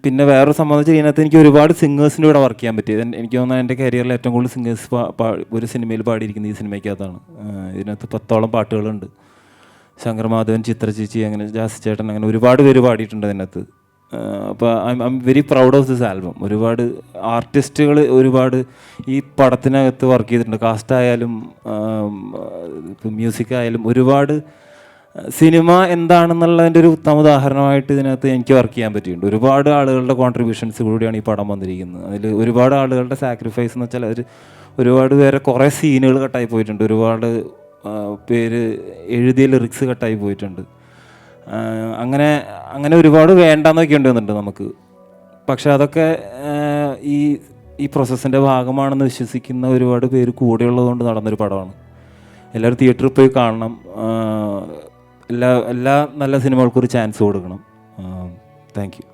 പിന്നെ വേറൊരു സംഭവം വെച്ചാൽ ഇതിനകത്ത് എനിക്ക് ഒരുപാട് സിംഗേഴ്സിൻ്റെ കൂടെ വർക്ക് ചെയ്യാൻ പറ്റി. എനിക്ക് തോന്നുന്നത് എൻ്റെ കരിയറിൽ ഏറ്റവും കൂടുതൽ സിംഗേഴ്സ് ഒരു സിനിമയിൽ പാടിയിരിക്കുന്നത് ഈ സിനിമയ്ക്കകത്താണ്. ഇതിനകത്ത് 10ഓളം പാട്ടുകളുണ്ട്. ശങ്കർ മാധവൻ, ചിത്ര ചേച്ചി, അങ്ങനെ ജാസി ചേട്ടൻ, അങ്ങനെ ഒരുപാട് പേര് പാടിയിട്ടുണ്ട് അതിനകത്ത്. അപ്പോൾ I am very proud of this album. ഒരുപാട് ആർട്ടിസ്റ്റുകൾ ഒരുപാട് ഈ പടത്തിനകത്ത് വർക്ക് ചെയ്തിട്ടുണ്ട്. കാസ്റ്റ് ആയാലും ഇപ്പം മ്യൂസിക് ആയാലും ഒരുപാട് സിനിമ എന്താണെന്നുള്ളതിൻ്റെ ഒരു ഉത്തമ ഉദാഹരണമായിട്ട് ഇതിനകത്ത് എനിക്ക് വർക്ക് ചെയ്യാൻ പറ്റിയിട്ടുണ്ട്. ഒരുപാട് ആളുകളുടെ കോൺട്രിബ്യൂഷൻസ് കൂടിയാണ് ഈ പടം വന്നിരിക്കുന്നത്. അതിൽ ഒരുപാട് ആളുകളുടെ സാക്രിഫൈസ് എന്ന് വെച്ചാൽ അവർ ഒരുപാട് പേരെ കുറേ സീനുകൾ കട്ടായി പോയിട്ടുണ്ട്. ഒരുപാട് പേര് എഴുതിയ ലിറിക്സ് കട്ടായി പോയിട്ടുണ്ട്. അങ്ങനെ അങ്ങനെ ഒരുപാട് വേണ്ടാന്നൊക്കെ ഉണ്ടെന്നുണ്ട് നമുക്ക്. പക്ഷെ അതൊക്കെ ഈ പ്രോസസ്സിൻ്റെ ഭാഗമാണെന്ന് വിശ്വസിക്കുന്ന ഒരുപാട് പേര് കൂടെയുള്ളതുകൊണ്ട് നടന്നൊരു പടമാണ്. എല്ലാവരും തിയേറ്ററിൽ പോയി കാണണം. എല്ലാ നല്ല സിനിമകൾക്കും ഒരു ചാൻസ് കൊടുക്കണം. Thank you.